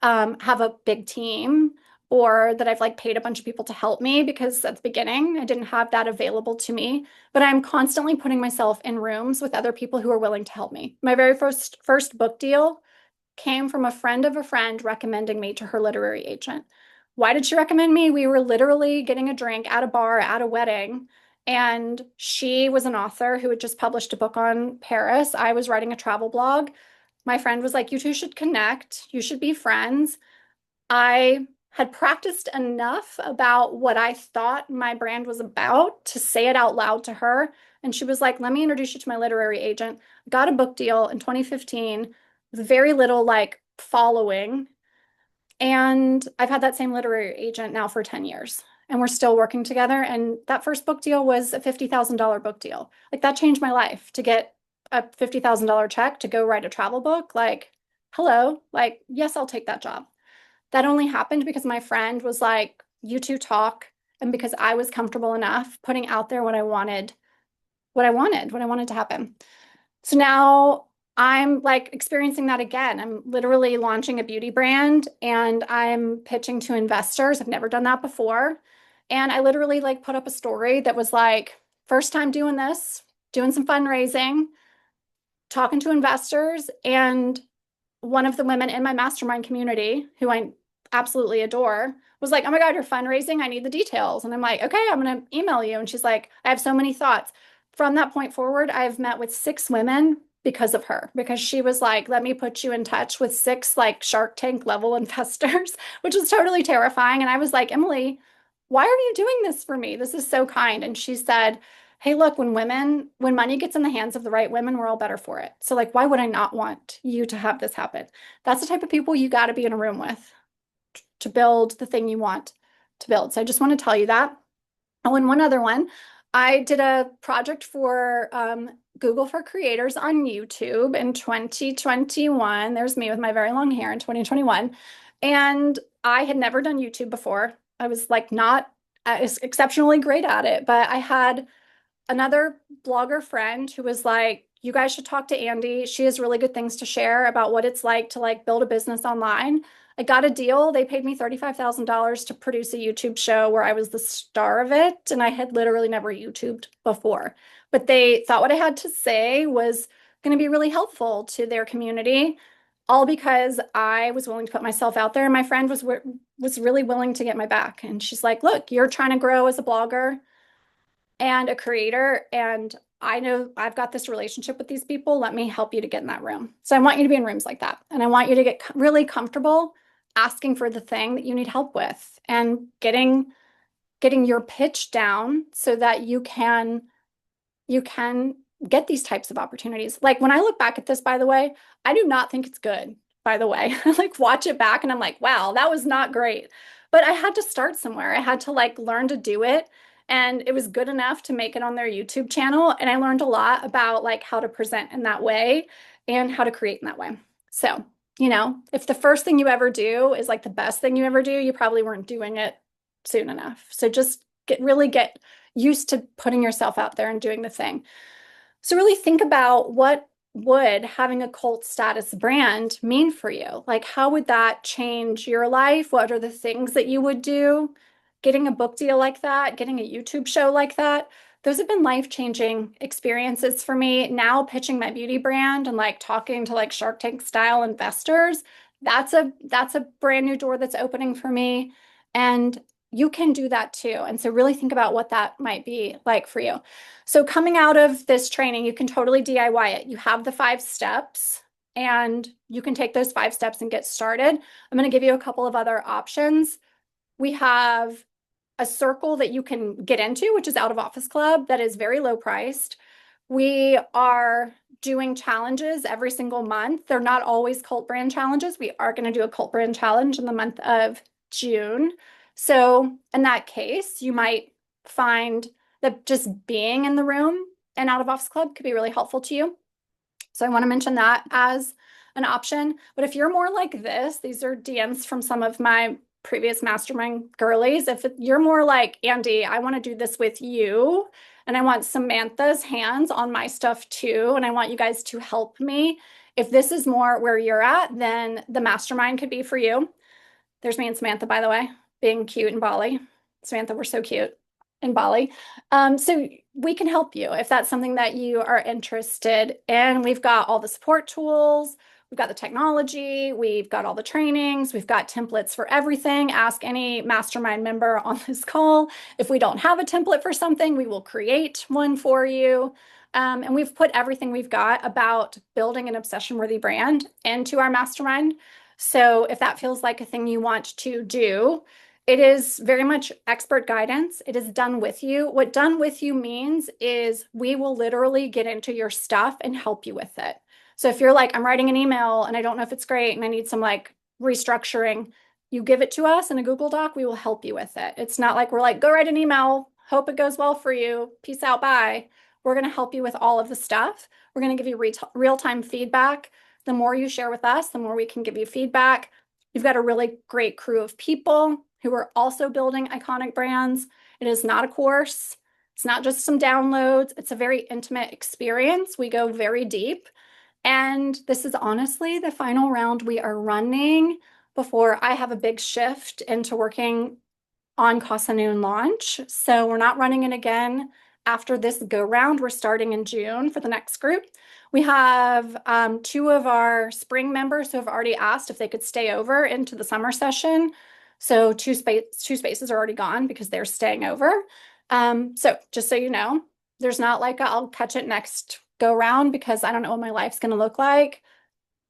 have a big team or that I've like paid a bunch of people to help me, because at the beginning I didn't have that available to me. But I'm constantly putting myself in rooms with other people who are willing to help me. My very first book deal came from a friend of a friend recommending me to her literary agent. Why did she recommend me? We were literally getting a drink at a bar at a wedding, and she was an author who had just published a book on Paris. I was writing a travel blog. My friend was like, "You two should connect. You should be friends." I had practiced enough about what I thought my brand was about to say it out loud to her. And she was like, "Let me introduce you to my literary agent." Got a book deal in 2015 with very little like following. And I've had that same literary agent now for 10 years. And we're still working together. And that first book deal was a $50,000 book deal. Like that changed my life to get a $50,000 check to go write a travel book. Like, hello, like, yes, I'll take that job. That only happened because my friend was like, "You two talk." And because I was comfortable enough putting out there what I wanted to happen. So now I'm like experiencing that again. I'm literally launching a beauty brand and I'm pitching to investors. I've never done that before. And I literally like put up a story that was like, first time doing this, doing some fundraising, talking to investors. And one of the women in my mastermind community, who I absolutely adore, was like, "Oh my God, you're fundraising. I need the details." And I'm like, "Okay, I'm going to email you." And she's like, "I have so many thoughts." From that point forward, I've met with 6 women because of her, because she was like, "Let me put you in touch with 6 like Shark Tank level investors," which was totally terrifying. And I was like, "Emily, why are you doing this for me? This is so kind." And she said, "Hey, look, when money gets in the hands of the right women, we're all better for it. So, like, why would I not want you to have this happen?" That's the type of people you got to be in a room with to build the thing you want to build. So, I just want to tell you that. Oh, and one other one. I did a project for Google for Creators on YouTube in 2021. There's me with my very long hair in 2021. And I had never done YouTube before. I was like not exceptionally great at it, but I had another blogger friend who was like, "You guys should talk to Andy. She has really good things to share about what it's like to like build a business online." I got a deal. They paid me $35,000 to produce a YouTube show where I was the star of it. And I had literally never YouTubed before. But they thought what I had to say was going to be really helpful to their community, all because I was willing to put myself out there. And my friend was really willing to get my back. And she's like, "Look, you're trying to grow as a blogger and a creator. And I know I've got this relationship with these people. Let me help you to get in that room." So I want you to be in rooms like that. And I want you to get really comfortable asking for the thing that you need help with and getting your pitch down so that you can get these types of opportunities. Like when I look back at this, by the way, I do not think it's good, by the way. I like watch it back and I'm like, wow, that was not great. But I had to start somewhere. I had to like learn to do it. And it was good enough to make it on their YouTube channel. And I learned a lot about like how to present in that way and how to create in that way. So, if the first thing you ever do is like the best thing you ever do, you probably weren't doing it soon enough. So just get used to putting yourself out there and doing the thing. So really think about, what would having a cult status brand mean for you? Like, how would that change your life? What are the things that you would do? Getting a book deal like that, getting a YouTube show like that, those have been life-changing experiences for me. Now pitching my beauty brand and like talking to like Shark Tank style investors, that's a brand new door that's opening for me. And you can do that too. And so really think about what that might be like for you. So coming out of this training, you can totally DIY it. You have the 5 steps and you can take those 5 steps and get started. I'm going to give you a couple of other options. We have a circle that you can get into, which is Out of Office Club, that is very low priced. We are doing challenges every single month. They're not always cult brand challenges. We are going to do a cult brand challenge in the month of June. So in that case, you might find that just being in the room and out of office club could be really helpful to you. So I want to mention that as an option. But if you're more like this, these are DMs from some of my previous mastermind girlies. If you're more like, Andy, I want to do this with you, and I want Samantha's hands on my stuff too, and I want you guys to help me. If this is more where you're at, then the mastermind could be for you. There's me and Samantha, by the way, being cute in Bali. Samantha, we're so cute in Bali. So we can help you if that's something that you are interested in. We've got all the support tools, we've got the technology, we've got all the trainings, we've got templates for everything. Ask any mastermind member on this call. If we don't have a template for something, we will create one for you. And we've put everything we've got about building an obsession-worthy brand into our mastermind. So if that feels like a thing you want to do, it is very much expert guidance. It is done with you. What done with you means is we will literally get into your stuff and help you with it. So if you're like, I'm writing an email and I don't know if it's great and I need some like restructuring, you give it to us in a Google Doc, we will help you with it. It's not like we're like, go write an email, hope it goes well for you, peace out, bye. We're going to help you with all of the stuff. We're going to give you real-time feedback. The more you share with us, the more we can give you feedback. You've got a really great crew of people who are also building iconic brands. It is not a course. It's not just some downloads. It's a very intimate experience. We go very deep. And this is honestly the final round we are running before I have a big shift into working on Casa Noon launch. So we're not running it again after this go round. We're starting in June for the next group. We have 2 of our spring members who have already asked if they could stay over into the summer session. So two spaces are already gone because they're staying over. So just so you know, there's not like I'll catch it next go round because I don't know what my life's going to look like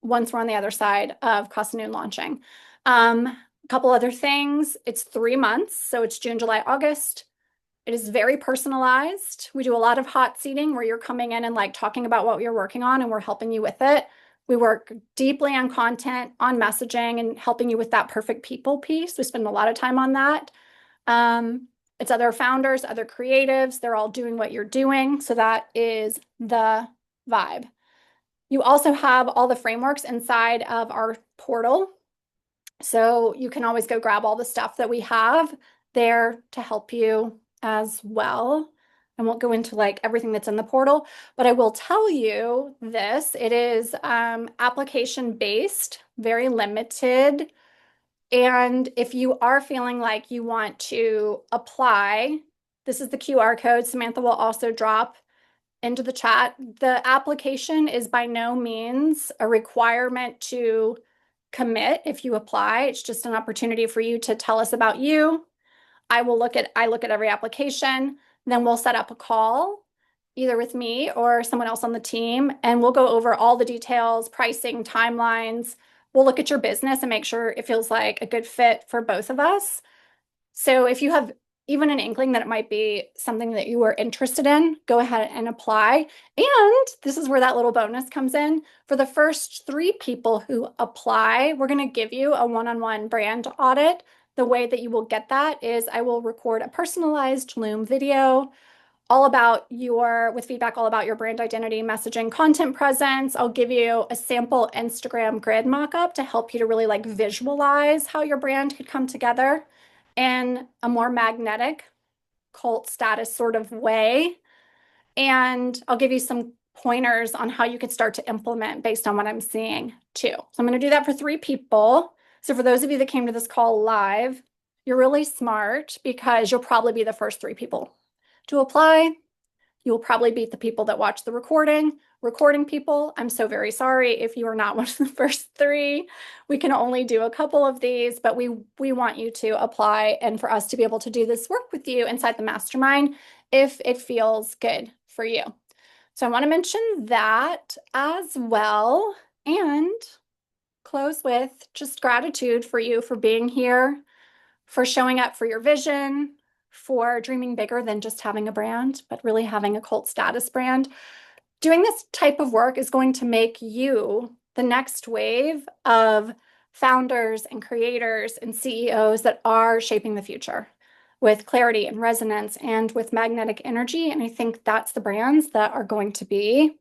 once we're on the other side of Casa Noon launching. A couple other things. It's 3 months, so it's June, July, August. It is very personalized. We do a lot of hot seating where you're coming in and like talking about what you're working on and we're helping you with it. We work deeply on content, on messaging, and helping you with that perfect people piece. We spend a lot of time on that. It's other founders, other creatives. They're all doing what you're doing. So that is the vibe. You also have all the frameworks inside of our portal. So you can always go grab all the stuff that we have there to help you as well. I won't go into like everything that's in the portal, but I will tell you this. It is application based, very limited. And if you are feeling like you want to apply, this is the QR code. Samantha will also drop into the chat. The application is by no means a requirement to commit if you apply. It's just an opportunity for you to tell us about you. I look at every application, then we'll set up a call either with me or someone else on the team, and we'll go over all the details, pricing, timelines. We'll look at your business and make sure it feels like a good fit for both of us. So if you have even an inkling that it might be something that you are interested in, go ahead and apply. And this is where that little bonus comes in. For the first 3 people who apply, we're going to give you a one-on-one brand audit. The way that you will get that is I will record a personalized Loom video with feedback all about your brand identity, messaging, content presence. I'll give you a sample Instagram grid mockup to help you to really like visualize how your brand could come together in a more magnetic cult status sort of way. And I'll give you some pointers on how you could start to implement based on what I'm seeing too. So I'm going to do that for 3 people. So for those of you that came to this call live, you're really smart because you'll probably be the first 3 people to apply. You will probably beat the people that watch the recording. Recording people, I'm so very sorry if you are not one of the first 3. We can only do a couple of these, but we want you to apply and for us to be able to do this work with you inside the mastermind if it feels good for you. So I want to mention that as well and close with just gratitude for you for being here, for showing up for your vision, for dreaming bigger than just having a brand, but really having a cult status brand. Doing this type of work is going to make you the next wave of founders and creators and CEOs that are shaping the future. with clarity and resonance and with magnetic energy. And I think that's the brands that are going to be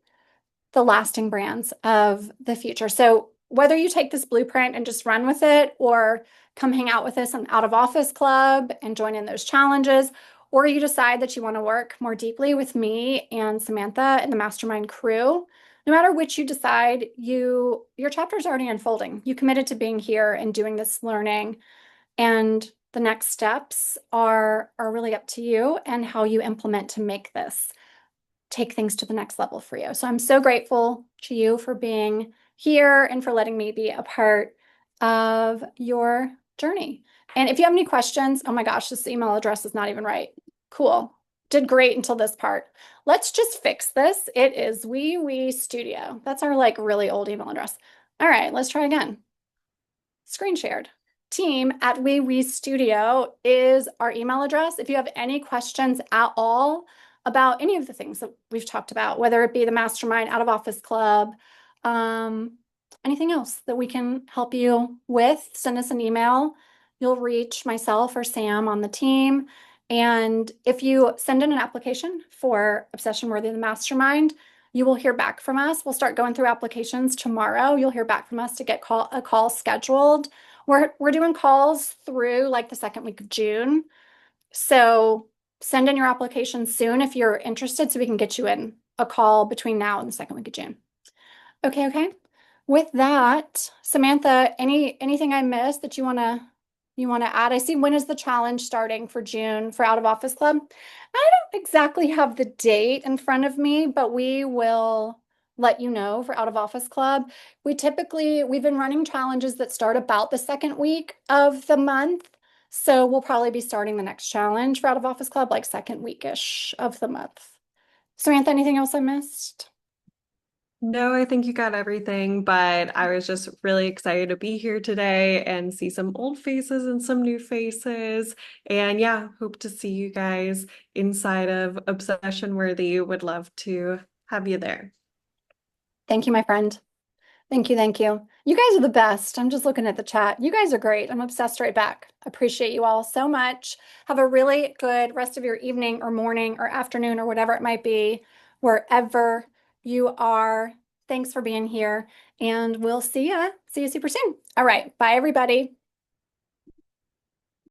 the lasting brands of the future. So whether you take this blueprint and just run with it, or come hang out with us in Out of Office Club and join in those challenges, or you decide that you want to work more deeply with me and Samantha and the Mastermind crew, no matter which you decide, your chapter is already unfolding. You committed to being here and doing this learning, and the next steps are really up to you and how you implement to make this take things to the next level for you. So I'm so grateful to you for being here and for letting me be a part of your journey. And if you have any questions, oh my gosh, this email address is not even right. Cool. Did great until this part. Let's just fix this. It is We Studio. That's our like really old email address. All right, let's try again. Screen shared. Team at Studio is our email address. If you have any questions at all about any of the things that we've talked about, whether it be the Mastermind, Out of Office Club, anything else that we can help you with, send us an email. You'll reach myself or Sam on the team. And if you send in an application for Obsession Worthy of the Mastermind, you will hear back from us. We'll start going through applications tomorrow. You'll hear back from us to get a call scheduled. We're doing calls through like the second week of June. So send in your application soon if you're interested, so we can get you in a call between now and the second week of June. Okay. With that, Samantha, anything I missed that you wanna add? I see, when is the challenge starting for June for Out of Office Club? I don't exactly have the date in front of me, but we will let you know for Out of Office Club. We've been running challenges that start about the second week of the month. So we'll probably be starting the next challenge for Out of Office Club, like second weekish of the month. Samantha, anything else I missed? No, I think you got everything, but I was just really excited to be here today and see some old faces and some new faces. And yeah, hope to see you guys inside of Obsession Worthy. Would love to have you there. Thank you, my friend. Thank you. Thank you. You guys are the best. I'm just looking at the chat. You guys are great. I'm obsessed right back. Appreciate you all so much. Have a really good rest of your evening or morning or afternoon or whatever it might be, wherever you are. Thanks for being here, and we'll see you super soon. All right. Bye, everybody.